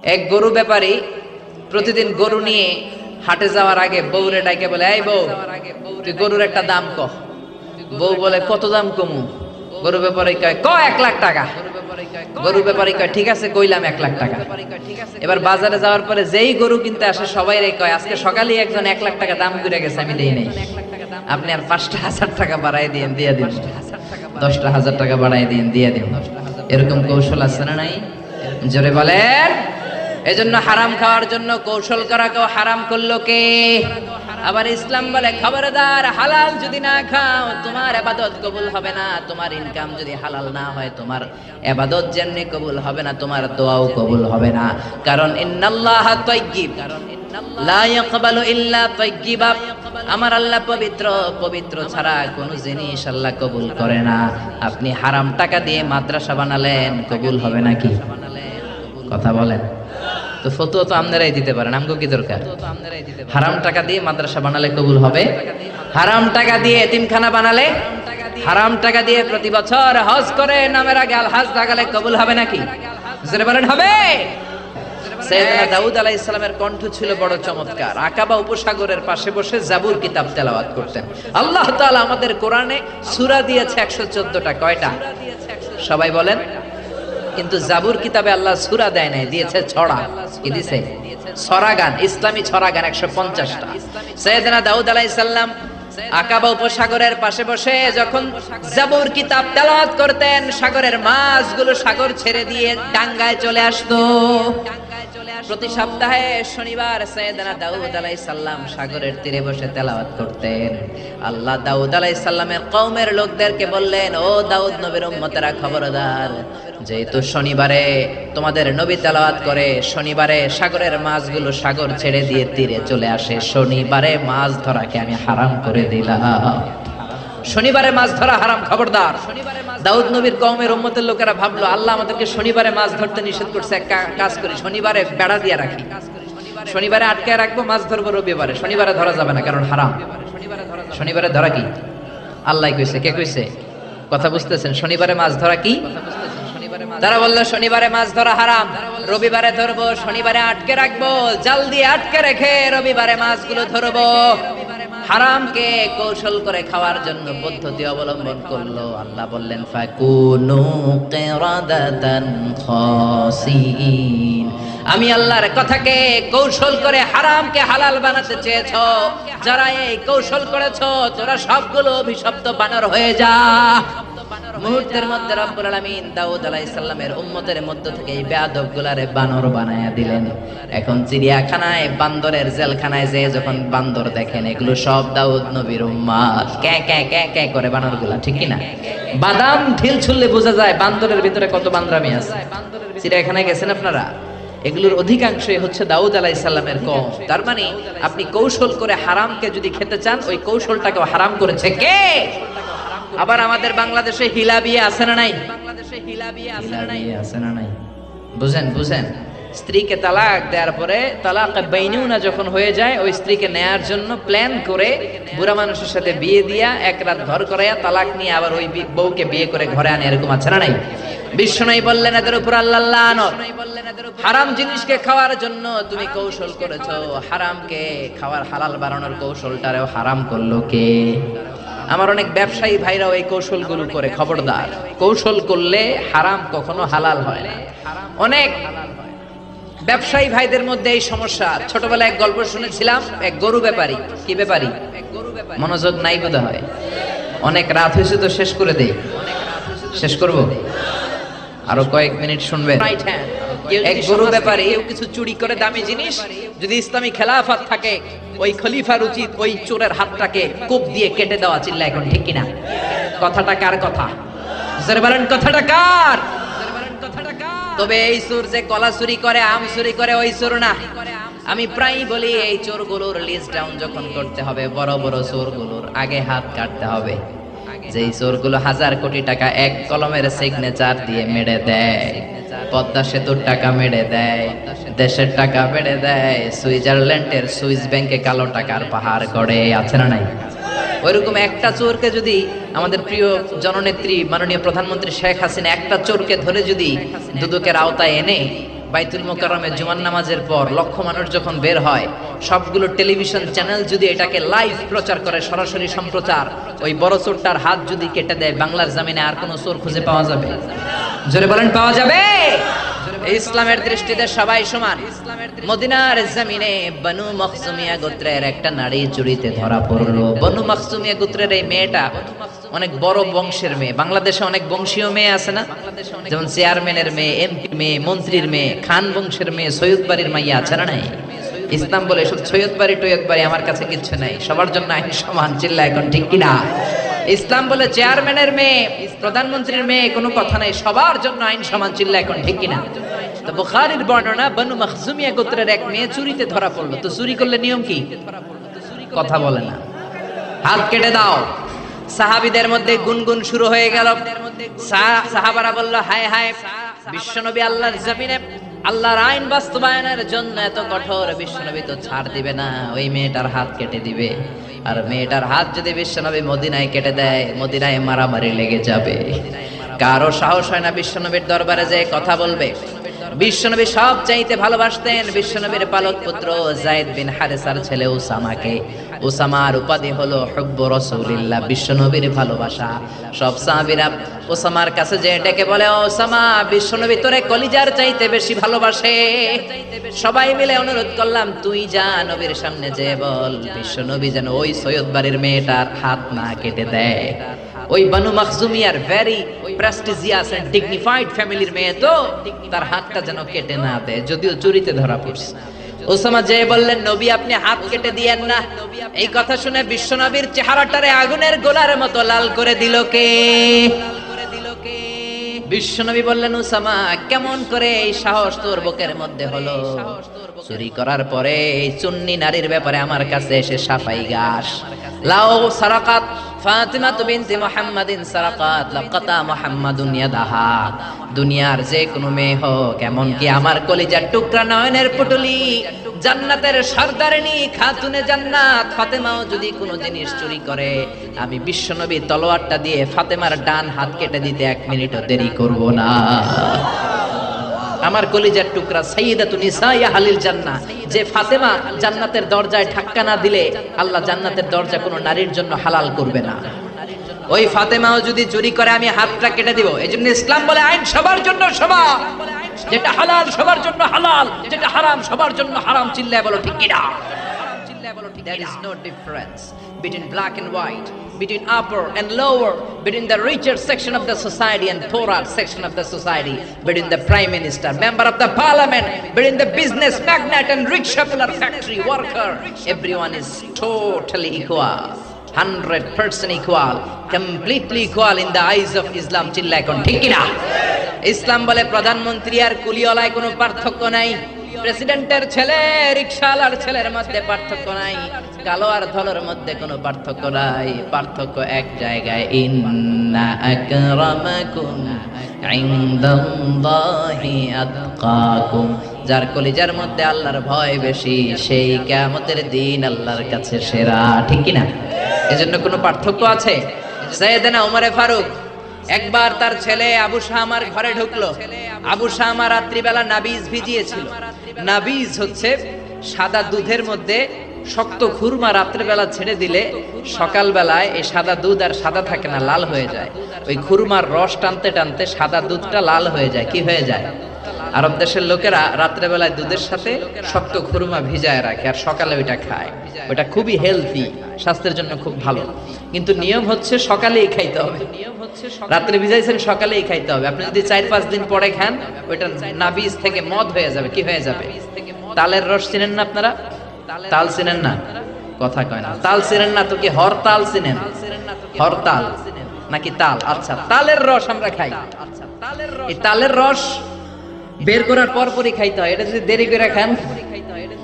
এক গরু ব্যাপারী প্রতিদিন গরু নিয়ে হাটে যাওয়ার আগে বউরে ডাকে বলে, এই বউ, তুই গরুর একটা দাম কহ। বউ বলে, কত দাম কমু? গরু ব্যাপারী কয়, 1,00,000 টাকা। গরু ব্যাপারী কয়, ঠিক আছে, কইলাম 1,00,000 টাকা। এবার বাজারে যাওয়ার পরে যেই গরু কিনতে আসে সবাই রে কয়, আজকে সকালেই একজন 1,00,000 টাকা দাম করে গেছে, আমি দেই নাই। আপনি আর 5,000 টাকা বাড়াই দিন, দিয়ে দিন। 10,000 টাকা বাড়াই দিন, দিয়ে দিন। এরকম কৌশল আছে না নাই? জোরে বলেন। এজন্য হারাম খাওয়ার জন্য কৌশল করা কেউ হারাম করলো কে? আবার ইসলাম বলে, খবরদার, হালাল যদি না খাও তোমার ইবাদত কবুল হবে না। তোমার ইনকাম যদি হালাল না হয় তোমার ইবাদত যেমনি কবুল হবে না, তোমার দোয়াও কবুল হবে না। কারণ ইন্নাল্লাহা তাইয়্যিব লা ইয়াকবালু ইল্লা তাইয়্যিবা। আমার আল্লাহ পবিত্র, পবিত্র ছাড়া কোনো জিনিস আল্লাহ কবুল করে না। আপনি হারাম টাকা দিয়ে মাদ্রাসা বানালেন, কবুল হবে নাকি? কথা বলেন। তো ফতোয়া তো আপনারাই দিতে পারেন, আমগো কি দরকার? হারাম টাকা দিয়ে মাদ্রাসা বানালে কবুল হবে? হারাম টাকা দিয়ে এতিমখানা বানালে, হারাম টাকা দিয়ে প্রতি বছর হজ করে নামের আগে আল হজ লাগালে কবুল হবে নাকি? জোরে বলেন, হবে? সাইয়েদনা দাউদ আলাইহিস সালামের কণ্ঠ ছিল বড় চমৎকার। আকাবা উপসাগরের পাশে বসে জাবুর কিতাব তেলাওয়াত করতেন। আল্লাহ তাআলা আমাদের কোরআনে সূরা দিয়েছে 114টা। কয়টা? সবাই বলেন। কিন্তু জাবুর কিতাবে আল্লাহ সূরা দেয় নাই, দিয়েছে ছড়া। কি দিয়েছে? ছড়া গান, ইসলামী ছড়া গান 150টা। সাইয়েদনা দাউদ আলাইহিস সালাম আকাবা উপসাগরের পাশে বসে যখন জাবুর কিতাব তেলাওয়াত করতেন, সাগরের মাছগুলো সাগর ছেড়ে দিয়ে ডাঙ্গায় চলে আসতো। প্রতি সপ্তাহে শনিবার সাইয়েদনা দাউদ আলাইহিস সালাম সাগরের তীরে বসে তেলাওয়াত করতেন। আল্লাহ দাউদ আলাইহিস সালামের কওমের লোকদেরকে বললেন, ও দাউদ নবীর উম্মতেরা, খবরদার, যেহেতু শনিবারে তোমাদের নবী তেলাওয়াত করে, শনিবারে সাগরের মাছগুলো সাগর ছেড়ে দিয়ে তীরে চলে আসে, শনিবারে মাছ ধরাকে আমি হারাম করে দিলাম। শনিবারে মাছ ধরা হারাম, খবরদার। দাউদ নবীর কওমের উম্মতের লোকেরা ভাবলো, আল্লাহ আমাদেরকে শনিবারে মাছ ধরতে নিষেধ করছে, এক কাজ করি, শনিবারে বেড়া দিয়ে রাখি, শনিবারে আটকে রাখবো, মাছ ধরবো রবিবারে। শনিবারে ধরা যাবে না, কারণ হারাম। শনিবারে ধরা কি? আল্লাহ কইছে, কে কইছে? কথা বুঝতেছেন? শনিবারে মাছ ধরা কি? তারা বললো শনিবারে মাছ ধরা হারাম, রবিবারে ধরবো, শনিবারে আটকে রাখবো, জাল দিয়ে আটকে রেখে রবিবারে মাছগুলো ধরবো। হারামকে কৌশল করে খাওয়ার জন্য পদ্ধতি অবলম্বন করলো। আল্লাহ বললেন, ফাকুনু কিরাদাতান খাসিন। আমি আল্লাহর কথাকে কৌশল করে হারামকে হালাল বানাতে চেয়েছো, যারা এই কৌশল করেছো তোরা সবগুলো অভিশপ্ত বানর হয়ে যা। মুহূর্তের মধ্যে রব্বুল আলামিন দাউদ আলাইহিস সালামের উম্মতের মধ্য থেকে এই বেয়াদবগুলারে বানর বানায়া দিলেন। এখন চিড়িয়াখানায়, বান্দরের জেলখানায় যে যখন বান্দর দেখেন, এগুলো সব দাউদ নবীর উম্মত। ক্যা ক্যা ক্যা ক্যা করে বানরগুলা, ঠিক কি না? বাদাম ঢিল ছুললে বোঝা যায় বান্দরের ভিতরে কত বান্দরামি আছে। চিড়িয়াখানায় গেছেন আপনারা? এগুলোর অধিকাংশই হচ্ছে দাউদ আলাইহিস সালামের কওম। তার মানে আপনি কৌশল করে হারামকে যদি খেতে চান, ওই কৌশলটাকে হারাম করেছে কে? আবার আমাদের বাংলাদেশে হিলা বিয়ে আছে না নাই? আছে না নাই? বুঝেন, বুঝেন। স্ত্রীকে তালাক দেওয়ার পরে তালাক বাইনুনা যখন হয়ে যায়, ওই স্ত্রীকে নেয়ার জন্য প্ল্যান করে বুড়া মানুষের সাথে বিয়ে দিয়া এক রাত ঘর করাইয়া তালাক নিয়ে আবার ওই বউকে বিয়ে করে ঘরে আনে, এরকম আছে না নাই? বিশ্বনবী বললেন, এদের উপর আল্লাহ লানত। হারাম জিনিসকে খাওয়ার জন্য তুমি কৌশল করেছো, হারামকে খাওয়ার হালাল বানানোর কৌশলটারেও হারাম করলো কে? আমার অনেক ব্যবসায়ী ভাইরাও এই কৌশলগুলো করে। খবরদার, কৌশল করলে হারাম কখনো হালাল হয় না। অনেক ব্যবসায়ী ভাইদের মধ্যে এই সমস্যা। ছোটবেলায় এক গল্প শুনেছিলাম, এক গরু ব্যাপারী। কি ব্যাপারী? মনোযোগ নাই বোধ হয়, অনেক রাত হয়েছে তো শেষ করে দেই। শেষ করব, আরো কয়েক মিনিট শুনবেন। এক গরু ব্যাপারী কিছু চুরি করে দামি জিনিস, যদি ইসলামী খেলাফত থাকে ওই খলিফার উচিত ওই চোরের হাতটাকে কোপ দিয়ে কেটে দেওয়া। চিল্লা এখন, ঠিক কিনা? কথাটা কার কথা? জোরে বলেন, কথাটা কার? তবে এই চোর যে কলা চুরি করে, আম চুরি করে, ওই চোর না। আমি প্রায়ই বলি, এই চোরগুলোর লিস্ট ডাউন যখন করতে হবে, বড় বড় চোরগুলোর আগে হাত কাটতে হবে। যেই চোরগুলো 1000 কোটি টাকা এক কলমের সিগনেচার দিয়ে মেরে দেয়, পদ্মা সেতুর টাকা মেরে দেয়, দেশের টাকা মেরে দেয়, সুইজারল্যান্ডের সুইস ব্যাংকে কালো টাকার পাহাড় গড়ে, আছে না নাই? ওইরকম একটা চোরকে যদি আমাদের প্রিয় জননেত্রী মাননীয় প্রধানমন্ত্রী শেখ হাসিনা একটা চোরকে ধরে যদি দুদকের আওতায় এনে বাইতুল মোকাররমে জুমার নামাজের পর লক্ষ মানুষ যখন বের হয়, সবগুলো টেলিভিশন চ্যানেল যদি এটাকে লাইভ প্রচার করে, সরাসরি সম্প্রচার, ওই বড় চোরটার হাত যদি কেটে দেয়, বাংলার জমিনে আর কোনো চোর খুঁজে পাওয়া যাবে? জোরে বলেন, পাওয়া যাবে? ইসলামের দৃষ্টিতে সবাই সমান। মদিনার জমিনে বনু মখজুমিয়া গোত্রের একটা নারী চুরিতে ধরা পড়লো। বনু মখজুমিয়া গোত্রের এই মেয়েটা অনেক বড় বংশের মেয়ে। বাংলাদেশে অনেক বংশীয় মেয়ে আছে না, যেমন চেয়ারম্যানের মেয়ে, এমপি মেয়ে, মন্ত্রীর মেয়ে, খান বংশের মেয়ে, সৈয়দ বাড়ির মাইয়া আছে না? নাই। ইসলাম বলে শুধু সৈয়দ বাড়ি টৈয়দ বাড়ি আমার কাছে কিচ্ছু নাই, সবার জন্য আইন সমান। চিল্লা এখন ঠিক কিনা? ইসলাম বলে চেয়ারম্যানের মেয়ে, প্রধানমন্ত্রীর মেয়ে, কোনো কথা নাই, সবার জন্য আইন সমান। চিল্লা এখন ঠিক কিনা? তো বুখারীর বর্ণনা, বনু মখজুমিয়া গোত্রের এক মেয়ে চুরিতে ধরা পড়লো। তো চুরি করলে নিয়ম কি? কথা বলে না, হাত কেটে দাও। সাহাবীদের মধ্যে গুনগুন শুরু হয়ে গেল। সাহাবারা বলল, হায় হায়, বিশ্বনবী আল্লাহর জমিনে আল্লাহর আইন বাস্তবায়নের জন্য এত কঠোর, বিশ্বনবী তো ছাড় দিবে না, ওই মেয়েটার হাত কেটে দিবে। আর মেয়েটার হাত যদি বিশ্বনবী মদিনায় কেটে দেয়, মদিনায় মারামারি লেগে যাবে। কারো সাহস হয় না বিশ্বনবীর দরবারে যে কথা বলবে। বিশ্বনবী সব চাইতে ভালোবাসতেন বিশ্বনবীর পালক পুত্র যায়েদ বিন হারেসার ছেলে উসামাকে। উসামার উপাধি হলো হুব্বু রাসূলিল্লাহ, বিশ্বনবীর ভালোবাসা। সব সাহাবীরা উসামার কাছে যে ডেকে বলে, উসামা, বিশ্বনবী তোরে কলিজার চাইতে বেশি ভালোবাসে। সবাই মিলে অনুরোধ করলাম, তুই যা নবীর সামনে যে বল, বিশ্বনবী যেন ওই সৈয়দ বাড়ির মেয়েটার হাত না কেটে দেয়। ওই বনু মখজুমিয়ার ভেরি প্রেস্টিজিয়াস এন্ড ডিগনিফাইড ফ্যামিলির মেয়ে, তো তার হাতটা যেন কেটে না দেয়, যদিও চুরিতে ধরা পড়ছে। ওসামা যে বললেন, নবী আপনি হাত কেটে দিয়েন না। এই কথা শুনে বিশ্বনবীর চেহারাটারে আগুনের গোলার মতো লাল করে দিল কে? বিশ্বনবী বললেন, উসামা, কেমন করে এই সাহস তোর বুকের মধ্যে হলো? চুরি করার পরে এই চুন্নি নারীর ব্যাপারে আমার কাছে এসে সাফাই গাস। লাও সারাকাত ফাতিমা বিনতি মুহাম্মাদিন সারাকাত লাকাতা মুহাম্মাদুন ইয়াদাহা। দুনিয়ার যে কোনো মেয়ে হোক, এমন কি আমার কলিজার টুকরা নয়নের পুটুলি, জান্নাতের সরদারিনী খাতুনে জান্নাত ফাতেমাও যদি কোনো জিনিস চুরি করে, আমি বিশ্বনবী তলোয়ারটা দিয়ে ফাতেমার ডান হাত কেটে দিতে 1 মিনিটও দেরি করব না। আমার কলিজার টুকরা সাইয়্যিদাতুন নিসায়ে আহলিল জান্নাহ, যে ফাতেমা জান্নাতের দরজায় ধাক্কা না দিলে আল্লাহ জান্নাতের দরজা কোনো নারীর জন্য হালাল করবে না। ওই ফাতেমাও যদি চুরি করে, আমি হাতটা কেটে দিব। এজন্য ইসলাম বলে আইন সবার জন্য সমান, যেটা হালাল সবার জন্য হালাল, যেটা হারাম সবার জন্য হারাম। চিল্লায় বলো ঠিক কিনা? There is no difference between black and white, between upper and lower, between the richer section of the society and poorer section of the society, between the prime minister, member of the parliament, between the business magnate and rickshaw puller, factory worker. Everyone is totally equal, 100% equal, completely equal in the eyes of Islam. চিল্লায় কোন ঠিক কিনা? ইসলাম বলে প্রধানমন্ত্রী আর কুলিওয়ালায় কোনো পার্থক্য নাই, প্রেসিডেন্টের ছেলে রিকশাওয়ালার ছেলের মধ্যে পার্থক্য নাই, কালো আর ধলার মধ্যে কোনো পার্থক্য নাই। পার্থক্য এক জায়গায়, ইন্না আকরামাকুম ইনদাল্লাহি আতকাকুম। যার কলিজার মধ্যে আল্লাহর ভয় বেশি, সেই কিয়ামতের দিন আল্লাহর কাছে সেরা। ঠিক কিনা? এজন্য কোনো পার্থক্য আছে? সাইয়েদনা ওমরে ফারুক একবার তার ছেলে আবু শামার ঘরে ঢুকলো। আবু শামা রাত্রিবেলা নাবিজ ভিজিয়েছিল। নাবিজ হচ্ছে সাদা দুধের মধ্যে শক্ত খুরমা রাত্রিবেলা ছেড়ে দিলে সকালবেলায় এই সাদা দুধ আর সাদা থাকে না, লাল হয়ে যায়। ওই খুরমার রস টানতে টানতে সাদা দুধটা লাল হয়ে যায়। কি হয়ে যায়? আরব দেশের লোকেরা রাত্রেবেলায় দুধের সাথে শক্ত খুরমা ভিজায় রাখে আর সকালে ওইটা খায়। ওটা খুবই হেলথি, স্বাস্থ্যের জন্য খুব ভালো। কিন্তু নিয়ম হচ্ছে সকালেই খাইতে হবে। রাত্রে ভিজাইছেন, সকালেই খাইতে হবে। আপনি যদি 4-5 দিন পরে খান, ওইটা নাবিজ থেকে মদ হয়ে যাবে। কি হয়ে যাবে? তালের রস চিনেন না আপনারা? তাল চিনেন না? কথা কয় না। তাল চিনেন না তো কি হরতাল চিনেন? হরতাল নাকি তাল? আচ্ছা, তালের রস আমরা খাই। এই তালের রস বের করার পরপরই খাইতে হয়। এটা যদি দেরি করে খান,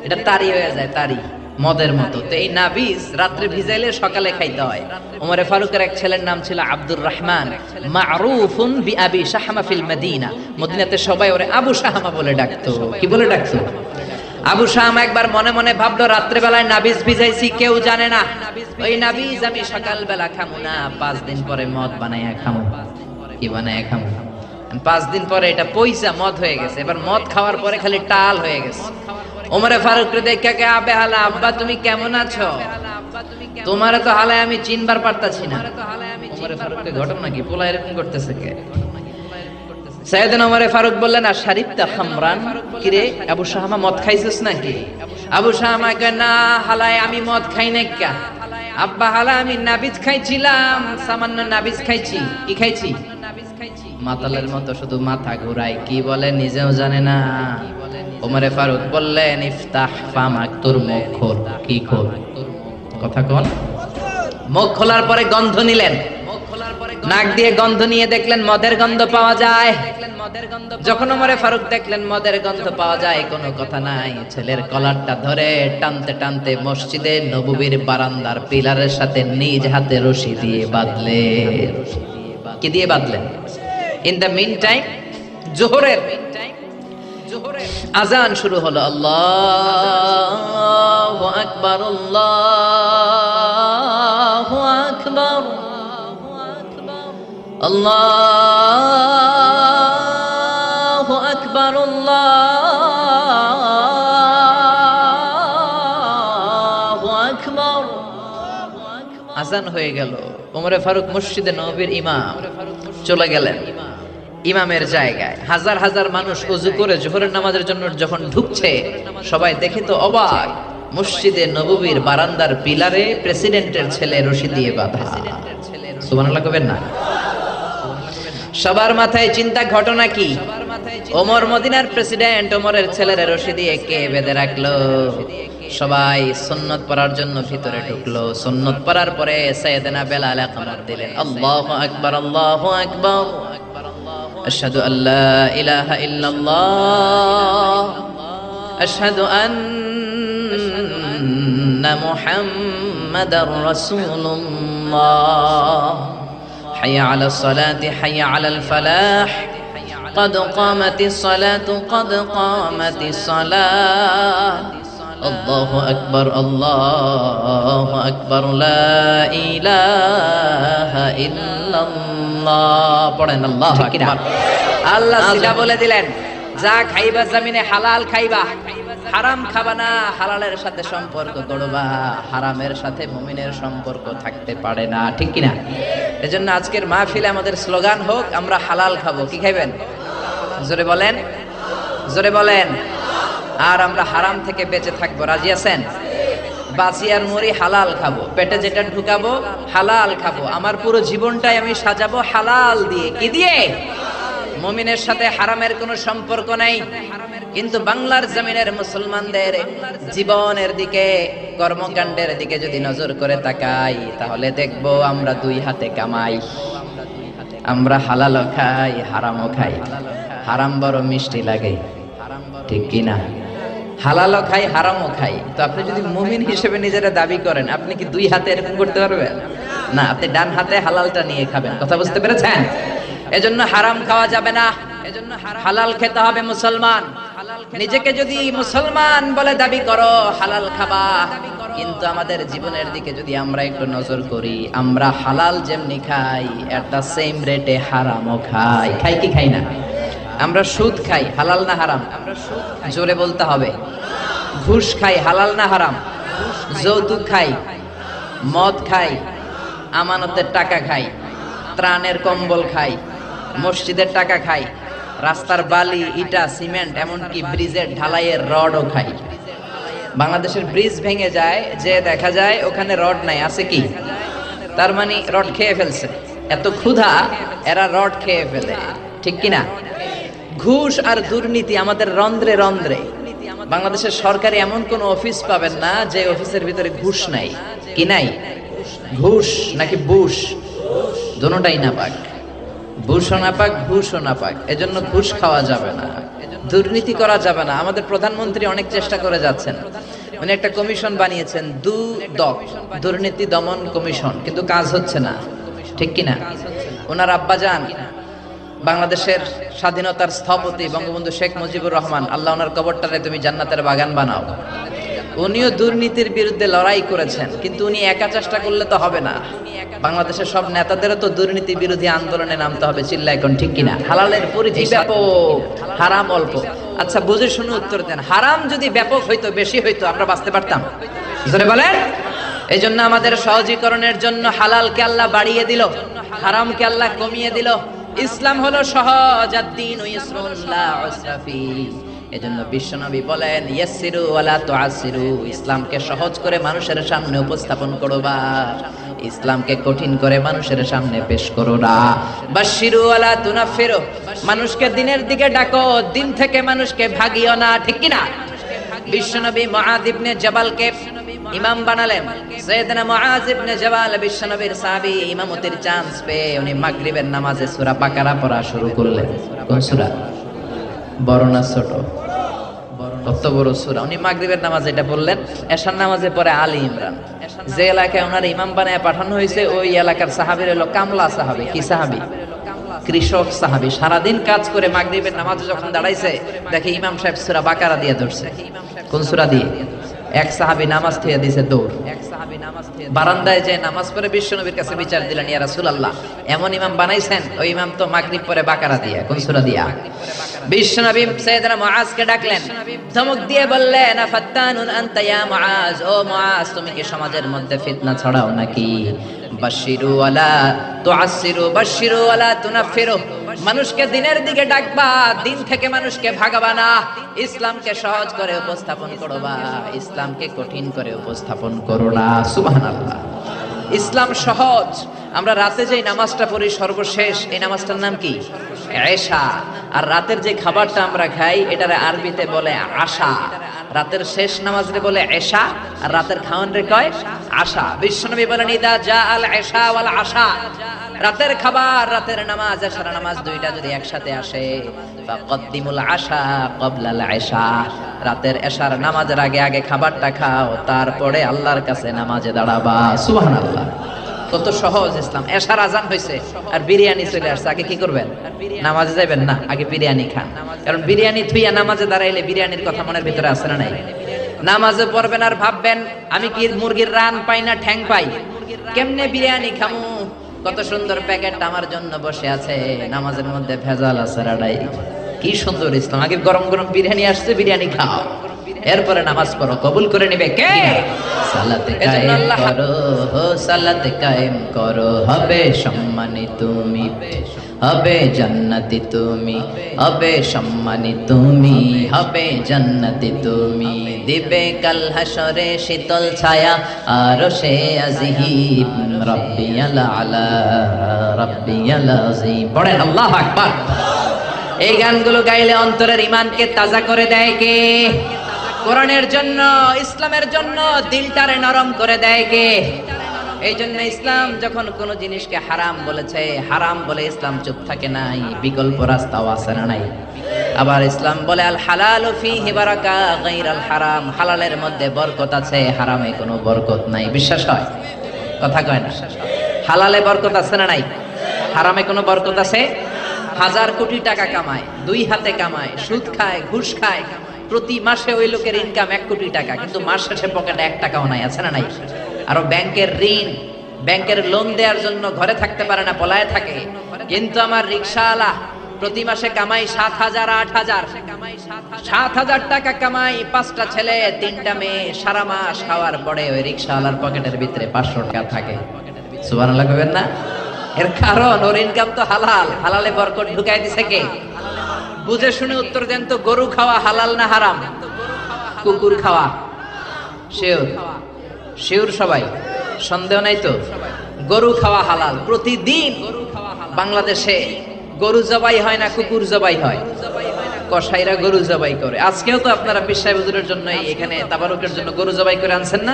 এটা তারি হয়ে যায়, তারি, মদের মতো। তো এই নাবিজ রাত্রে ভিজাইলে সকালে খাইতে হয়। ওমরে ফারুকের এক ছেলের নাম ছিল আব্দুর রহমান, মারুফুন বিআবি শাহমা ফিল মদিনা। মদিনাতে সবাই ওরে আবু শাহমা বলে ডাকতো। কি বলে ডাকতো? আবু শাহমা একবার মনে মনে ভাবলো, রাত্রে বেলায় নাবিজ ভিজাইছি, কেউ জানে না। ওই নাবিজ আমি সকাল বেলা খামু না, 5 দিন পরে মদ বানাইয়া খামু। কি বানাইয়া খামু? 5 দিন পরে এটা পয়সা মদ হয়ে গেছে, এবার মদ খাওয়ার পরে খালি টাল হয়ে গেছে। ওমরে ফারুক রে দেখে কে আবে হালা, আব্বা তুমি কেমন আছো? তোমারে তো হালায় আমি চিনবার পারতাছি না। ওমরে ফারুককে ঘটনা কি, পোলা এরকম করতেছে কে? সাইয়েদনা ওমরে ফারুক বললেন, আর শারিবতা খামরান, কি রে আবু শাহামা মদ খাইছিস নাকি? আবু শাহামা কয়, না হালায় আমি মদ খাই না। কা আব্বা হালা আমি নাবিজ খাইছিলাম, সামান্য নাবিজ খাইছি। কি খাইছি? মাতালের মতো শুধু মাথা ঘুরায়, কি বলে নিজেও জানে না। ওমরে ফারুক বললেন, ইফতাহ ফামাক, তোর মুখ খোল। কি খোল? কথা কোন? মুখ খোলার পরে গন্ধ নিলেন, নাক দিয়ে গন্ধ নিয়ে দেখলেন মদের গন্ধ পাওয়া যায়। যখন ওমরে ফারুক দেখলেন মদের গন্ধ পাওয়া যায়, কোনো কথা নাই, ছেলের কলারটা ধরে টানতে টানতে মসজিদে নববীর বারান্দার পিলারের সাথে নিজ হাতে রশি দিয়ে বাঁধলেন। কি দিয়ে বাঁধলেন? ইন দ্য মিন টাইম জোহরের আজান শুরু হলো। আল্লাহু আকবার, আল্লাহু আকবার, আল্লাহু আকবার, আল্লাহু আকবার। আজান হয়ে গেল। ওমরে ফারুক মসজিদে নববীর ইমাম, চলে গেলেন ইমামের জায়গায়। হাজার হাজার মানুষ ওযু করে জোহরের নামাজের জন্য যখন ঢুকছে, সবাই দেখে তো অবাক, মসজিদে নববীর বারান্দার পিলারে প্রেসিডেন্টের ছেলে রশি দিয়ে বাঁধা। সুবহানাল্লাহ কবেন না? সবার মাথায় চিন্তা, ঘটনা কি? ওমর মদিনার প্রেসিডেন্ট, ওমরের ছেলের রশি দিয়ে কে বেঁধে রাখলো? সবাই সুন্নত পড়ার জন্য ভিতরে ঢুকলো। সুন্নত পড়ার পরে সাইয়েদনা বেলাল ইকামত দিলেন, আল্লাহু আকবার, আল্লাহু আকবার, আশহাদু আল্লা ইলাহা ইল্লাল্লাহ, আশহাদু আন্না মুহাম্মাদার রাসূলুল্লাহ, হাইয়া আলাস সালাতি, হাইয়া আলাল ফালাহ, قد قامت الصلاة قد قامت الصلاة, الله أكبر الله أكبر لا إله إلا الله. পড়েন আল্লাহু আকবার। আল্লাহ সিধা বলে দিলেন, যা খাইবা জমিনে হালাল খাইবা, হারাম খাবা না, হালালের সাথে সম্পর্ক গড়বা, হারামের সাথে মুমিনের সম্পর্ক থাকতে পারে না। ঠিক কিনা? এজন্য আজকের মাহফিলে আমাদের স্লোগান হোক, আমরা হালাল খাবো। কি খাইবেন? জোরে বলেন, জোরে বলেন। আর আমরা হারাম থেকে বেঁচে থাকবো। রাজি আছেন? বাঁচি আর মরি হালাল খাবো, পেটে যেটা ঢুকাবো হালাল খাবো। আমার পুরো জীবনটাই আমি সাজাবো হালাল দিয়ে। কি দিয়ে? মুমিনের সাথে হারামের কোনো সম্পর্ক নাই। কিন্তু বাংলার জমিনের মুসলমানদের জীবনের দিকে, কর্মকাণ্ডের দিকে যদি নজর করে তাকাই, তাহলে দেখবো আমরা দুই হাতে কামাই। আমরা হালালও খাই, হারামও খাই। হারাম বড় মিষ্টি লাগে, ঠিক কিনা? হালালও খাই, হারামও খাই। তো আপনি যদি মুমিন হিসেবে নিজেরা দাবি করেন, আপনি কি দুই হাতে এরকম করতে পারবেন? না, আপনি ডান হাতে হালালটা নিয়ে খাবেন। কথা বুঝতে পেরেছেন? এজন্য হারাম খাওয়া যাবে না, এজন্য হালাল খেতে হবে। মুসলমান নিজেকে যদি মুসলমান বলে দাবি করো, হালাল খাবা। কিন্তু আমাদের জীবনের দিকে যদি আমরা একটু নজর করি, আমরা হালাল যেমনি খাই, একটা সেম রেটে হারামও খাই। খাই কি খাই না? আমরা সুদ খাই, হালাল না হারাম? জোরে বলতে হবে। ঘুষ খাই, হালাল না হারাম? যৌতুক খাই, মদ খাই, আমানতের টাকা খাই, ত্রাণের কম্বল খাই, মসজিদের টাকা খাই, রাস্তার বালি, ইটা, সিমেন্ট, এমনকি ব্রিজের ঢালাইয়ের রডও খাই। বাংলাদেশের ব্রিজ ভেঙে যায়, যে দেখা যায় ওখানে রড নাই, আছে কি? তার মানে রড খেয়ে ফেলছে। এত ক্ষুধা, এরা রড খেয়ে ফেলে। ঠিক কিনা? ঘুষ আর দুর্নীতি আমাদের রন্ধ্রে রন্ধ্রে। বাংলাদেশের সরকারি এমন কোন অফিস পাবেন না যে অফিসের ভিতরে ঘুষ নাই। কি নাই? ঘুষ নাকি বুশ? দুটোটাই নাপাক। বুশও নাপাক, ঘুষও নাপাক। এজন্য ঘুষ খাওয়া যাবে না, দুর্নীতি করা যাবে না। আমাদের প্রধানমন্ত্রী অনেক চেষ্টা করে যাচ্ছেন, উনি একটা কমিশন বানিয়েছেন, দুর্নীতি দমন কমিশন, কিন্তু কাজ হচ্ছে না। ঠিক কিনা? ওনার আব্বাজান বাংলাদেশের স্বাধীনতার স্থপতি বঙ্গবন্ধু শেখ মুজিবুর রহমান, আল্লাহ ওনার কবরটারে তুমি জান্নাতের বাগান বানাও। উনিও দুর্নীতির বিরুদ্ধে লড়াই করেছেন, কিন্তু উনি একা চেষ্টা করলে তো হবে না। বাংলাদেশের সব নেতাদেরও তো দুর্নীতি বিরোধী আন্দোলনে নামতে হবে। চিল্লা এখন ঠিক কিনা? হালালের পরিধি ব্যাপক, হারাম অল্প। আচ্ছা বুঝে শুনে উত্তর দেন, হারাম যদি ব্যাপক হইতো, বেশি হইতো, আমরা বাঁচতে পারতাম? জোরে বলেন। এই জন্য আমাদের সহজীকরণের জন্য হালালকে আল্লাহ বাড়িয়ে দিল, হারামকে আল্লাহ কমিয়ে দিল। ইসলাম হলো সহজ, আদ-দীনু ইসরুন লা উসরা ফীহি। এজন্য বিশ্বনবী বলেন ইয়াসসিরু ওয়ালা তুআসসিরু, ইসলামকে সহজ করে মানুষের সামনে উপস্থাপন করবা, ইসলামকে কঠিন করে মানুষের সামনে পেশ করো না। বাশশিরু ওয়ালা তুনাফিরু, মানুষকে দিনের দিকে ডাকো, দিন থেকে মানুষকে ভাগিও না, ঠিক কি না? বিশ্বনবী মুআয ইবনে জাবালকে ইমাম বানালেন। সাইয়েদনা মুআয ইবনে জাবাল বিশ্বনবীর সাহাবী, ইমামতির চান্স পেয়ে উনি মাগরিবের নামাজে সূরা বাকারা পড়া শুরু করলেন। কোন সূরা? বড় না ছোট? কত বড় সূরা। উনি মাগরিবের নামাজে এটা বললেন, এশার নামাজে পরে আলী ইমরান। যে এলাকায় ওনার ইমাম বানায় পাঠানো হয়েছে, ওই এলাকার সাহাবীর হলো কামলা সাহাবী। কি সাহাবী? কৃষক সাহাবী। সারাদিন কাজ করে মাগরিবের নামাজে যখন দাঁড়াইছে, দেখে ইমাম সাহেব সূরা বাকারা দিয়ে ধরছে। কোন সূরা দিয়ে? এক সাহাবী নামাজ থেকে দিয়েছে দৌড়। বারান্দায় যে নামাজ পড়ে বিশ্বনবীর কাছে বিচার দিলেন, ইয়া রাসূলুল্লাহ, এমন ইমাম বানাইছেন, ওই ইমাম তো মাগরিব পরে বাকারা দিয়ে। কোন সূরা দিয়া? বিশ্বনবী সাইয়েদনা মুআজকে ডাকলেন, ধমক দিয়ে বললেন, আফাত্তানুন আনতা ইয়া মুআজ, ও মুআজ, তুমি কি সমাজের মধ্যে ফিতনা ছড়াও নাকি? বাশশিরু ওয়ালা তুআসসিরু, বাশশিরু ওয়ালা তুনাফিরু, মানুষকে দিনের দিকে ডাকবা, দিন থেকে মানুষকে ভাগাবা না। ইসলামকে সহজ করে উপস্থাপন করবা, ইসলামকে কঠিন করে উপস্থাপন করো না। সুবহানাল্লাহ। ইসলাম সহজ। আমরা রাতে যে নামাজটা পড়ি সর্বশেষ, এই নামাজটার নাম কি? এশা। আর রাতের যে খাবারটা আমরা খাই, এটার আরবিতে বলে আশা। রাতের শেষ নামাজরে বলে এশা, আর রাতের খাওয়ান রে কয় আশা। বিশ্বনবী বলেন, ইদা জা আল এশা ওয়াল আশা, রাতের খাবার, রাতের নামাজ, এশার নামাজ দুইটা যদি একসাথে আসে, ফাকদ্দিমুল আশা ক্বাবলাল এশা, রাতের এশার নামাজের আগে আগে খাবারটা খাও, তারপরে আল্লাহর কাছে নামাজে দাঁড়াবা। সুবহানাল্লাহ। কত সহজ ইসলাম। এশার আজান হয়েছে আর বিরিয়ানি চলে আসছে, আগে কি করবেন? নামাজে যাবেন না, আগে বিরিয়ানি খান। কারণ বিরিয়ানি থুইয়া নামাজে দাঁড়াইলে বিরিয়ানির কথা মনের ভিতরে আসে না? নাই। নামাজে পড়বেন আর ভাববেন, আমি কি মুরগির রান পাই না ঠ্যাং পাই, কেমনে বিরিয়ানি খামু? কত সুন্দর প্যাকেট আমার জন্য বসে আছে, নামাজের মধ্যে ভেজাল আছে রাডাই। কি সুন্দর ইসলাম। আগে গরম গরম বিরিয়ানি আসছে, বিরিয়ানি খাও, এরপরে নামাজ পড়ো, কবুল করে নিবে কে? সালাতে কায়েম করো, সালাতে কায়েম করো, হবে সম্মানী তুমি, হবে জান্নাতি তুমি, হবে সম্মানী তুমি, হবে জান্নাতি তুমি, দিবে কাল হাসরে শীতল ছায়া আরশে আজিম, রাব্বিয়াল আলা, রাব্বিয়াল আযীম। পড়েন আল্লাহু আকবার। এই গানগুলো গাইলে অন্তরের ঈমানকে তাজা করে দেয় কে? কোরআনের জন্য, ইসলামের জন্য দিলটারে নরম করে দেয় কে? এই জন্য ইসলাম যখন কোন জিনিসকে হারাম বলেছে, হারাম বলে ইসলাম চুপ থাকে নাই, বিকল্প রাস্তাও আছে না নাই? আবার ইসলাম বলে আল হালালু ফীহি বারাকা গায়রাল হারাম, হালালের মধ্যে বরকত আছে, হারামে কোনো বরকত নাই। বিশ্বাস হয়? কথা কয় না। হালালে বরকত আছে না নাই? হারামে কোনো বরকত আছে? হাজার কোটি টাকা কামায়, দুই হাতে কামায়, সুদ খায়, ঘুষ খায়, প্রতি মাসে ওই লোকের ইনকাম 1 কোটি টাকা, কিন্তু মাস শেষে পকেটে 1 টাকাও নাই। আছে না নাই? আরো ব্যাংকের ঋণ, ব্যাংকের লোন দেওয়ার জন্য ঘরে থাকতে পারে না, পলায়ে থাকে। কিন্তু আমার রিকশাওয়ালা প্রতি মাসে কামাই 7,000 8,000, 7,000 টাকা কামাই, 5টা ছেলে 3টা মেয়ে, সারা মাস খাওয়ার পরে ওই রিকশাওয়ালার পকেটের ভিতরে 500 টাকা থাকে। সুবহানাল্লাহ কইবেন না? এর কারণ ওর ইনকাম তো হালাল, হালালে বরকত ঢুকাই দিছে কে? বুঝে শুনে উত্তর দেন তো, গরু খাওয়া হালাল না হারাম? কুকুর খাওয়া? শিওর? শিওর সবাই? সন্দেহ নাই তো? গরু খাওয়া হালাল। প্রতিদিন বাংলাদেশে গরু জবাই হয় না, কুকুর জবাই হয়। কসাইরা গরু জবাই করে। আজকেও তো আপনারা পীর সাহেব হুজুরের জন্য এখানে তাবারুকের জন্য গরু জবাই করে আনছেন না?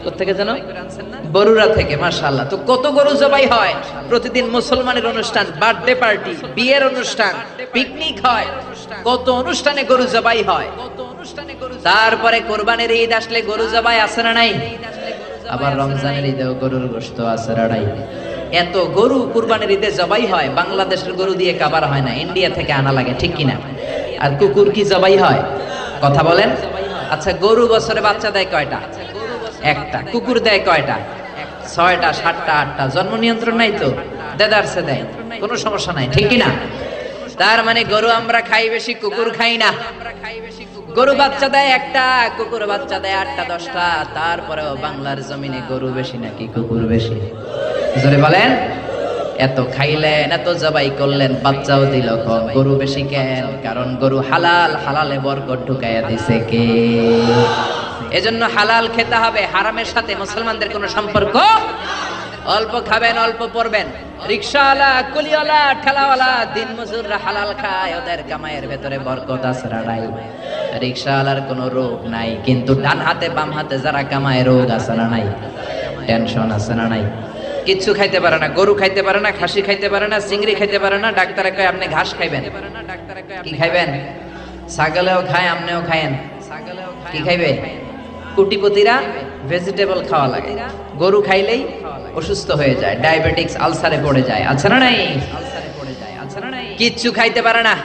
কোত্থেকে যেন? বরুড়া থেকে। মাশাআল্লাহ। তো কত গরু জবাই হয় প্রতিদিন। মুসলমানের অনুষ্ঠান, বার্থডে পার্টি, বিয়ের অনুষ্ঠান, পিকনিক হয়, কত অনুষ্ঠানে গরু জবাই হয়। তারপরে কোরবানির ঈদ আসলে গরু জবাই আছে না নাই? আবার রমজানের ঈদেও গরুর গোশত আছে না নাই? এত গরু কুরবানির ঈদে জবাই হয়, বাংলাদেশের গরু দিয়ে কাবার হয় না, ইন্ডিয়া থেকে আনা লাগে, ঠিক কিনা? আর কুকুর কি জবাই হয়? কথা বলেন। আচ্ছা গরু বছরে বাচ্চা দেয় কয়টা? একটা। কুকুর দেয় কয়টা? 6টা, 7টা, 8টা। জন্ম নিয়ন্ত্রণ নাই তো, দেদারসে দেয়, কোনো সমস্যা নাই, ঠিক কিনা? তার মানে গরু আমরা খাই বেশি, কুকুর খাই না। গরু বাচ্চা দেয় একটা, কুকুর বাচ্চা দেয় 8টা 10টা। তারপরেও বাংলার জমিনে গরু বেশি নাকি কুকুর বেশি? জোরে বলেন। এত খাইলেন, এত জবাই করলেন, বাচ্চাও দিল কম, গরু বেশি কেন? কারণ গরু হালাল, হালালে বরকত ঢুকাইয়া দিছে কে? এজন্য হালাল খেতে হবে, হারামের সাথে মুসলমানদের কোনো সম্পর্ক। অল্প খাবেন, অল্প পড়বেন। রিকশাওয়ালা, কুলিওয়ালা, ঠেলাওয়ালা, দিন মজুররা হালাল খায়, ওদের কামাইয়ের ভেতরে বরকত আছে না নাই? রিকশাওয়ালার কোনো রোগ নাই, কিন্তু ডান হাতে বাম হাতে যারা কামায় রোগ আছে না নাই? টেনশন আছে না নাই? কিচ্ছু খাইতে পারে না, গরু খাইতে পারে না, খাসি খাইতে পারে না, চিংড়ি খাইতে পারে না। ডাক্তারে কয় আপনি ঘাস খাইবেন। কি খাইবেন? ছাগলেও খায়, আপনিও খায়েন। কি খাইবে? কোটিপতিরা ভেজিটেবল খাওয়া লাগে, গরু খাইলেই অসুস্থ হয়ে যায়, ডায়াবেটিক্স, আলসারে পড়ে যায়। আছে না নাই? কিচ্ছু খাইতে পারে না,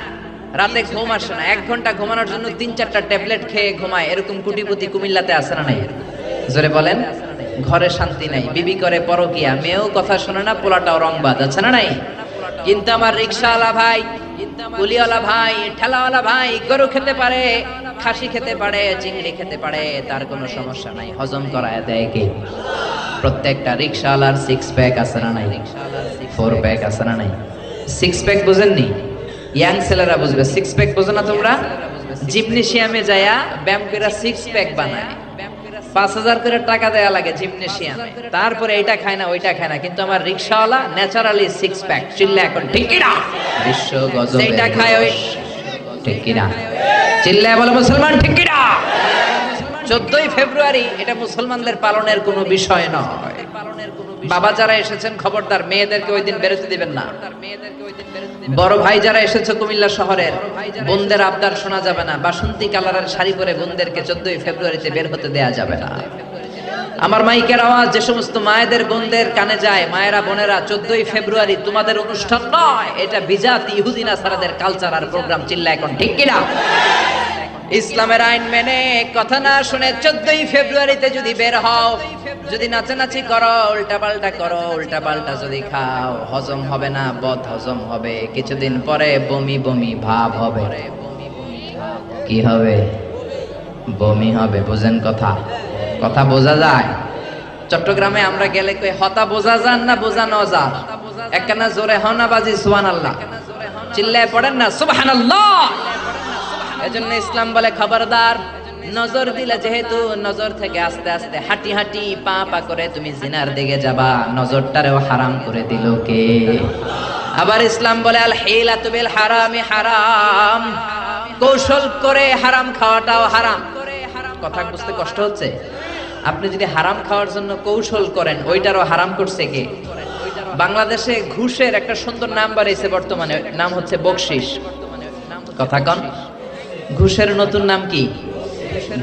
রাতে ঘুম আসে না, 1 ঘন্টা ঘুমানোর জন্য 3-4টা ট্যাবলেট খেয়ে ঘুমায়। এরকম কোটিপতি কুমিল্লাতে আছে না নাই? জোরে বলেন। ঘরে শান্তি নাই, বিবি করে পরকিয়া, মেয়েও কথা শোনে না, পোলাটাও রংবাজ। আছে না নাই? কিন্তু আমার রিকশাওয়ালা ভাই, কুলিওয়ালা ভাই, ঠেলাওয়ালা ভাই গরু খেতে পারে, খাসি খেতে পারে, চিংড়ি খেতে পারে, তার কোনো সমস্যা নাই। হজম করায় দেয় কে? প্রত্যেকটা রিকশাওয়ালার 6 প্যাক আছে না নাই? 4 প্যাক আছে না নাই? 6 প্যাক বুঝেননি? ইয়াং ছেলেরা বুঝবে। 6 প্যাক বুঝো না তোমরা? জিমনেশিয়ামে যায়া ব্যায়াম করে 6 প্যাক বানায়, 5000 করে টাকা দেয়া লাগে জিমনেশিয়ামে। তারপরে এটা খায় না, ওইটা খায় না। কিন্তু আমার রিকশাওয়ালা ন্যাচারালি 6 প্যাক। চিল্লা এখন ঠিক কি না? বিশ্ব গজব এটা খায়, ওই ঠিক কি না? চিল্লা বলে মুসলমান ঠিক কি না? 14ই ফেব্রুয়ারি এটা মুসলমানদের পালনের কোনো বিষয় নয়। বাবা যারা এসেছেন খবরদার মেয়েদেরকে ওই দিন বেরোতে দিবেন না। বড় ভাই যারা এসেছে কুমিল্লা শহরের, বোনদের আবদার শোনা যাবে না। বাসন্তী কালারের শাড়ি পরে বোনদেরকে 14ই ফেব্রুয়ারিতে বের হতে দেয়া যাবে না। আমার মাইকের আওয়াজ যে সমস্ত মায়েদের বোনদের কানে যায়, মায়েরা বোনেরা, 14ই ফেব্রুয়ারি তোমাদের অনুষ্ঠান নয়, এটা বিজাতি ইহুদি নাসারাদের কালচার আর প্রোগ্রাম। চিল্লা এখন ঠিক কিনা? ইসলামের আইন মেনে, কথা না শুনে 14ই ফেব্রুয়ারিতে যদি বের হও, যদি নাচানাচি করো, উল্টাপাল্টা করো, উল্টাপাল্টা যদি খাও, হজম হবে না, বদ হজম হবে। কিছুদিন পরে বমি বমি ভাব হবে। কি হবে? বমি হবে। বুঝেন কথা? কথা বোঝা যায়? চট্টগ্রামে আমরা গেলে কই হতা বোঝা যান না বোঝানো যা? একখানা জোরে হনা বাজি সুবহানাল্লাহ, চিল্লায় পড়েন না সুবহানাল্লাহ। এজন্য ইসলাম বলে খবরদার, নজর দিলে যেহেতু নজর থেকে আস্তে আস্তে হাঁটি হাঁটি পা পা করে তুমি জিনার দিকে যাবা, নজরটারেও হারাম করে দিল কে? আবার ইসলাম বলে আল হিলাতু বিল হারামি হারাম, কৌশল করে হারাম খাওয়াটাও হারাম। কথা বুঝতে কষ্ট হচ্ছে? আপনি যদি হারাম খাওয়ার জন্য কৌশল করেন, ওইটারও হারাম করছে কে? বাংলাদেশে ঘুষের একটা সুন্দর নাম বাড়াইছে বর্তমানে, নাম হচ্ছে বকশিস। কথা কন, ঘুষের নতুন নাম কি?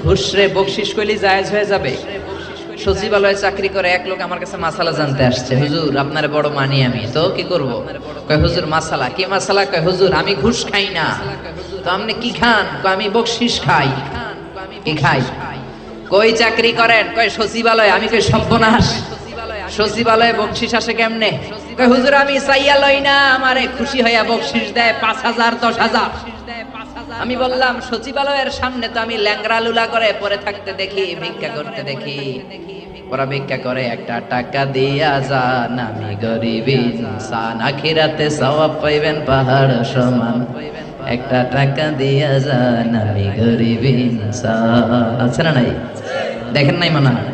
ঘুষরে বকশিস কইলি জায়েজ হয়ে যাবে? সচিবালয়ে চাকরি করে এক লোক আমার কাছে মাসালা জানতে আসছে, হুজুর আপনার বড় মানি আমি, তো কি করব? কয় হুজুর মাসালা। কি মাসালা? কয় হুজুর আমি ঘুষ খাই না। তো আপনি কি খান? কয় আমি বকশিস খাই। কি খাই? কই চাকরি করেন? কয় সচিবালয়ে। আমি কই সর্বনাশ, সচিবালয়ে বকশিস আসে কেমনে? কয় হুজুর আমি চাইয়া লই না, আমারে খুশি হইয়া বকশিস দেয় 5000 10,000। আমি বললাম সচিবালয়ের সামনে তো আমি ল্যাংরা লুলা করে পরে থাকতে দেখি, ভিক্ষা করতে দেখি। ওরা ভিক্ষা করে, একটা টাকা দিয়া যান, আমি গরিব ইনসান, আখিরাতে সওয়াব পাইবেন পাহাড় সমান। একটা টাকা দিয়া যান, আমি গরিব ইনসান। আছে না নাই? দেখেন নাই মনে হয়?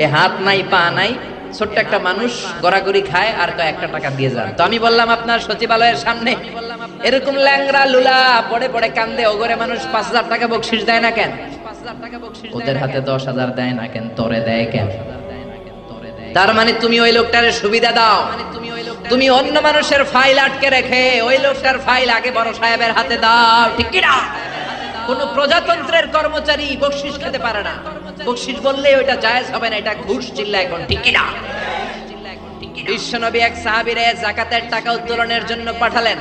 এ হাত নাই পা নাই, ছোট্ট একটা মানুষ গড়াগড়ি খায় আর কয় একটা টাকা দিয়ে যান। তো আমি বললাম আপনার সচিবালয়ের সামনে এরকম ল্যাংরা লুলা পড়ে পড়ে কান্দে, ওগরে মানুষ 5000 টাকা বকশিস দেয় না কেন? ওদের হাতে 10,000 দেয় না কেন? তোরে দেয় কেন? তার মানে তুমি ওই লোকটারে সুবিধা দাও, তুমি অন্য মানুষের ফাইল আটকে রেখে ওই লোকটার ফাইল আগে বড় সাহেবের হাতে দাও, ঠিক কি না? কোন প্রজাতন্ত্রের কর্মচারী বকশিস খেতে পারে না। বকশিস বললে ওইটা জায়েজ হবে না, এটা ঘুষ। চিল্লা এখন ঠিক কি না? বিশ্বনবী এক সাহাবীরে যাকাতের টাকা উত্তোলনের জন্য পাঠালেন।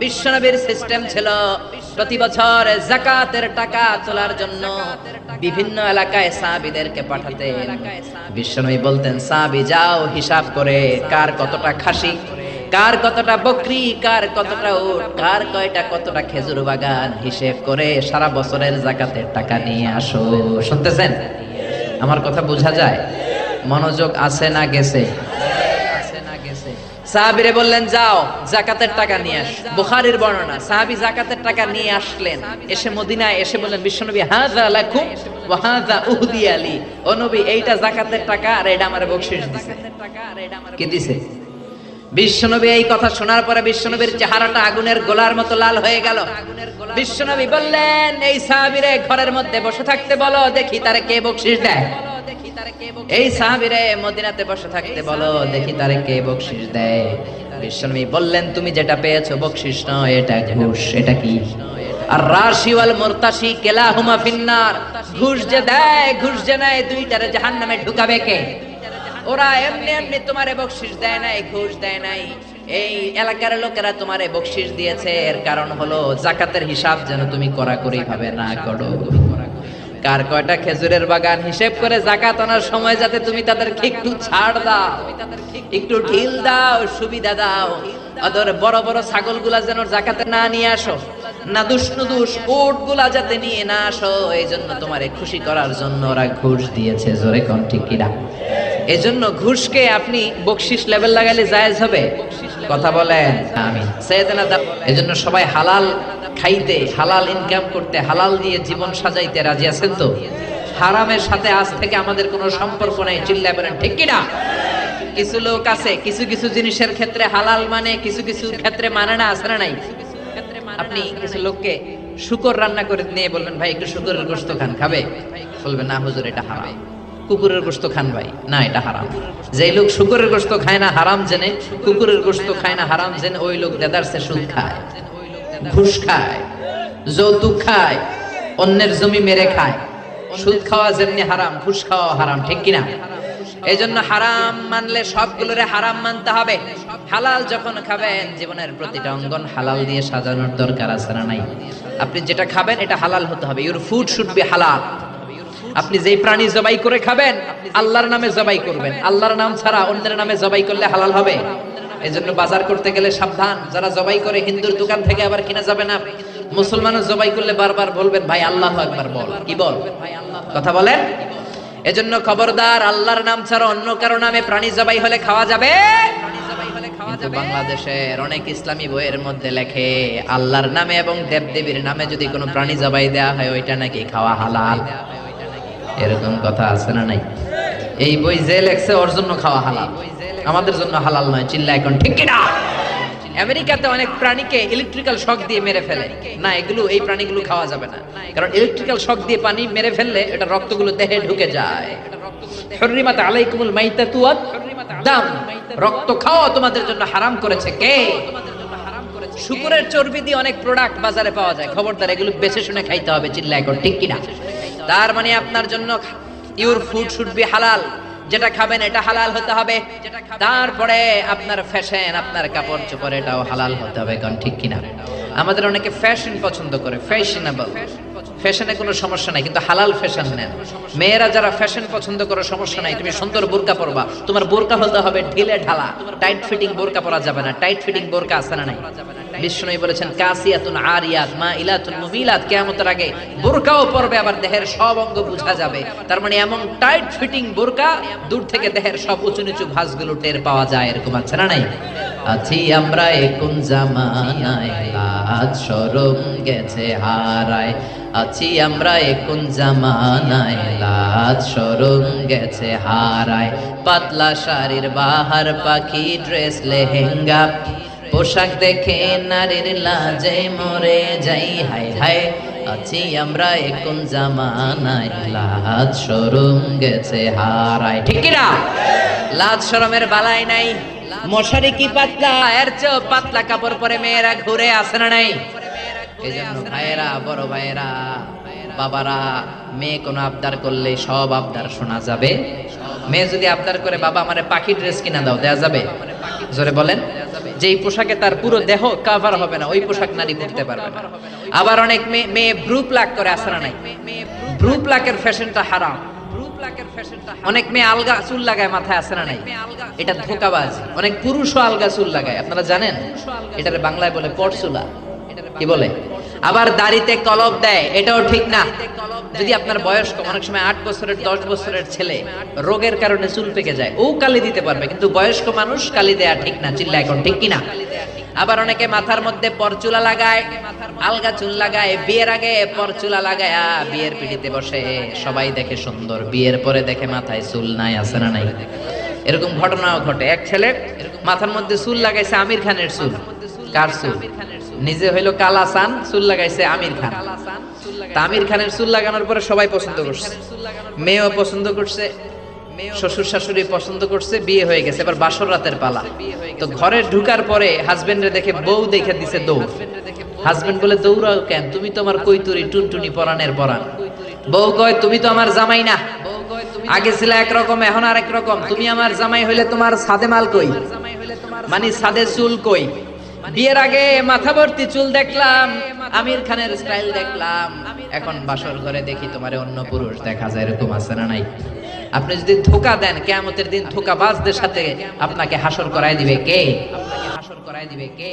বিশ্বনবীর সিস্টেম ছিল প্রতি বছর যাকাতের টাকা তোলার জন্য বিভিন্ন এলাকায় সাহাবীদেরকে পাঠাতেন। বিশ্বনবী বলতেন, সাহাবী যাও হিসাব করে কার কতটা খাসি, কার কতটা বকরি, কার কতটা উট, কার কয়টা কতটা খেজুর বাগান হিসেব করে সারা বছরের যাকাতের টাকা নিয়ে আসো। শুনতেছেন? আমার কথা বোঝা যায়? মনোযোগ আছে না গেছে? সাহাবীরে বললেন, যাও যাকাতের টাকা নিয়ে আস। বুখারীর বর্ণনা, সাহাবী যাকাতের টাকা নিয়ে আসলেন। এসে মদিনায় এসে বললেন, বিশ্বনবী হাযা লাকুম ওয়া হাযা উহদিয়া লি। ও নবী, এইটা যাকাতের টাকা আর এটা আমারে বকশিশ দিছে। কি দিছে? বিশ্বনবী এই কথা শোনার পরে বিশ্বনবীর চেহারাটা আগুনের গোলার মতো লাল হয়ে গেল। বিশ্বনবী বললেন, এই সাহাবীরে ঘরের মধ্যে বসে থাকতে বলো, দেখি তারে কে বকশিশ দেয়। এই সাহাবীরে মদিনাতে বসে থাকতে বলো, দেখি তারে কে বকশিশ দেয়। বিশ্বনবী বললেন, তুমি যেটা পেয়েছো বকশিশ নয়, এটা ঘুষ। এটা কি? আর রাশি ওয়াল মুরতাশি কিলাহুমা ফিন্নার। ঘুষ যে দেয়, ঘুষ যে নেয়, দুইটারে জাহান্নামে ঢুকাবে কে? ওরা এমনি এমনি তোমারে বকশিশ দেয় নাই, ঘুষ দেয় নাই। এই এলাকার লোকেরা তোমারে বকশিশ দিয়েছে, এর কারণ হলো যাকাতের হিসাব যেন তুমি কড়াকড়ি ভাবে না করো। কার কয়টা খেজুরের বাগান হিসেব করে যাকাত আনার সময় যাতে তুমি তাদেরকে একটু ছাড় দাও, একটু ঢিল দাও, সুবিধা দাও। ওদের বড় বড় ছাগলগুলা যেন যাকাতে না নিয়ে আসো, না দুষ্ণুদুষ উটগুলা যাতে নিয়ে না আসো, এই জন্য তোমারে খুশি করার জন্য ওরা ঘুষ দিয়েছে। জোরে কোন ঠিক কিনা? এজন্য ঘুষকে আপনি বকশিশ লেভেল লাগালে জায়েজ হবে? কথা বলেন আমিন। সাইয়েদনা এজন্য সবাই হালাল খাইতে, হালাল ইনকাম করতে, হালাল দিয়ে জীবন সাজাইতে রাজি আছেন তো? হারামের সাথে আজ থেকে আমাদের কোনো সম্পর্ক নাই। চিল্লায় বলেন ঠিক কিনা? কিছু লোক আছে কিছু কিছু জিনিসের ক্ষেত্রে হালাল মানে, কিছু কিছু ক্ষেত্রে মানে না। আছে না নাই? আপনি কিছু লোককে শুকর রান্না করে নিয়ে বলবেন, ভাই একটু শুকরের গোশত খান, খাবে? বলবে না হুজুর এটা হারাম। কুকুরের গোশত খান ভাই, না এটা হারাম। যেই লোক শুকরের গোশত খায় না হারাম জেনে, কুকুরের গোশত খায় না হারাম জেনে, ওই লোক দেদারসে সুদ খায়, ঘুষ খায়, যৌতুক খায়, অন্যের জমি মেরে খায়। সুদ খাওয়া যেমনি হারাম, ঘুষ খাওয়া হারাম। ঠিক কিনা? এই জন্য হারাম মানলে সবগুলোরে হারাম মানতে হবে। হালাল যখন খাবেন, জীবনের প্রতিটা অঙ্গন হালাল দিয়ে সাজানোর দরকার আছে না নাই? আপনি যেটা খাবেন এটা হালাল হতে হবে। ইউর ফুড শুড বি হালাল। আপনি যেই প্রাণী জবাই করে খাবেন, আল্লাহর নামে জবাই করবেন। আল্লাহর নাম ছাড়া অন্যের নামে জবাই করলে হালাল হবে? এজন্য বাজার করতে গেলে সাবধান। যারা জবাই করে হিন্দুর দোকান থেকে আবার কিনা যাবে না। মুসলমানও জবাই করলে বারবার বলবেন, ভাই আল্লাহু আকবার বল। কি বল? কথা বলেন। এজন্য খবরদার, আল্লাহর নাম ছাড়া অন্য কারো নামে প্রাণী জবাই হলে খাওয়া যাবে। কিন্তু বাংলাদেশের অনেক ইসলামী বইয়ের মধ্যে লেখে, আল্লাহর নামে এবং দেবদেবীর নামে যদি কোনো প্রাণী জবাই দেয়া হয়, ওইটা নাকি খাওয়া হালাল। এরকম কথা আছে না নাই? এই বই যে লেখছে ওর জন্য খাওয়া হালাল, আমাদের জন্য হালাল নয়। চিল্লা এখন ঠিক কিনা? আমেরিকাতে অনেক প্রাণীকে ইলেকট্রিক্যাল শক দিয়ে মেরে ফেলে। না, এগুলো এই প্রাণীগুলো খাওয়া যাবে না, কারণ ইলেকট্রিক্যাল শক দিয়ে পানি মেরে ফেললে এটা রক্তগুলো দেহে ঢুকে যায়। হুররিমাত আলাইকুমুল মাইতাতু ওয়াদ দাম। রক্ত খাওয়া তোমাদের জন্য হারাম করেছে কে? শুকরের চর্বি দিয়ে অনেক প্রোডাক্ট বাজারে পাওয়া যায়। খবরদার, এগুলো বেছে শুনে খাইতে হবে। চিল্লা এখন ঠিক কিনা? তার মানে আপনার জন্য ইউর ফুড শুড বি হালাল। যেটা খাবেন এটা হালাল হতে হবে। তারপরে আপনার ফ্যাশন, আপনার কাপড় চোপড়, এটাও হালাল হতে হবে। কারণ ঠিক কিনা? আমাদের অনেকে ফ্যাশন পছন্দ করে, ফ্যাশনেবল। ফ্যাশনে কোনো সমস্যা নাই, কিন্তু হালাল ফ্যাশন নেন। মেয়েরা যারা ফ্যাশন পছন্দ করে, সমস্যা নাই, তুমি সুন্দর বোরকা পরবা। তোমার বোরকা হতে হবে ঢিলে ঢালা, টাইট ফিটিং বোরকা পরা যাবে না। টাইট ফিটিং বোরকা আছে না নাই? বিষ্ণু বলেছেন, কাসিয়াতুন আরিয়াত মাইলাতুন মুমিলাত। কিয়ামতের আগে বোরকাও পরবে, আবার দেহের সব অঙ্গ বোঝা যাবে। তার মানে এমন টাইট ফিটিং বোরকা, দূর থেকে দেহের সব উঁচু নিচু ভাঁজগুলো টের পাওয়া যায়। এরকম আছে না নাই? আছি আমরা কোন জামানায়, লাজ শরম গেছে হারায়। আছি আমরা কোন জামানায়, লাজ শরম গেছে হারায়। পাতলা শাড়ির বাহার পাখি, ড্রেস লেহেঙ্গা, পোশাক দেখে নারীর লাজে মরে যাই। হায় হায়, আছি আমরা কোন জামানায়, লাজ শরম গেছে হারায়। ঠিক কিনা? লাজ শরমের বালাই নাই। মশারি কি পাতলা, এর চেয়েও পাতলা কাপড় পরে মেয়েরা ঘুরে আসে না নাই? এই জন্য ভাইয়েরা, বড় ভাইয়েরা, বাবারা, মেয়ে কোনো আবদার করলে সব আবদার শোনা যাবে। মেয়ে যদি আবদার করে, বাবা আমারে পাখি ড্রেস কিনা দাও, দেয়া যাবে? জোরে বলেন। যেই পোশাকে তার পুরো দেহ কভার হবে না, ওই পোশাক নারী পরতে পারবে না। আবার অনেক মেয়ে ব্রু প্লাক করে, আসে না নাই? ব্রু প্লাকের ফ্যাশনটা হারাম। অনেক মেয়ে আলগা চুল লাগায় মাথায়, আসে না নাই? এটা ধোঁকাবাজ। অনেক পুরুষও আলগা চুল লাগায়, আপনারা জানেন? এটারে বাংলায় বলে পরচুলা। কি বলে? আবার দাড়িতে কলপ দেয়, এটাও ঠিক না। যদি আপনার বয়স কম, অনেক সময় 8 বছরের 10 বছরের ছেলে রোগের কারণে চুল পেকে যায়, ও কালি দিতে পারবে, কিন্তু বয়স্ক মানুষ কালি দেয়া ঠিক না। চিল্লা এখন ঠিক কিনা? আবার অনেকে মাথার মধ্যে পরচুলা লাগায়, আলগা চুল লাগায়, বিয়ের আগে পরচুলা লাগায় বিয়ের পিড়িতে বসে, সবাই দেখে সুন্দর, বিয়ের পরে দেখে মাথায় চুল নাই, আছে না নাই? এরকম ঘটনাও ঘটে। এক ছেলে মাথার মধ্যে চুল লাগাইছে আমির খানের চুল। কার চুল? নিজে হইলো কালাসান, চুল লাগাইছে আমির খান। তা আমির খানের চুল লাগানোর পরে সবাই পছন্দ করছে, মেয়েও পছন্দ করছে, শ্বশুর শাশুড়ি পছন্দ করছে, বিয়ে হয়ে গেছে। এবার বাসর রাতের পালা। তো ঘরে ঢুকার পরে হাজবেন্ডে দেখে বউ দেখে দিছে দৌড়। হাজবেন্ড বলে, দৌড়াও কেন? তুমি তো আমার কৈতুরি টুনটুনি পরানের পরান। বউ কয়, তুমি তো আমার জামাই না, আগে ছিল একরকম, এখন আরেক রকম। তুমি আমার জামাই হইলে তোমার সাদে মাল কই, মানে সাদে চুল কই? বিয়ের আগে মাথা ভর্তি চুল দেখলাম, আমির খানের স্টাইল দেখলাম, এখন বাসর ঘরে দেখি তোমার অন্য পুরুষ দেখা যায়। এরকম আছে না নাই? আপনি যদি ধোঁকা দেন, কিয়ামতের দিন ধোঁকাবাজদের সাথে আপনাকে হাসর করায় দিবে কে? আপনাকে হাসর করায় দিবে কে?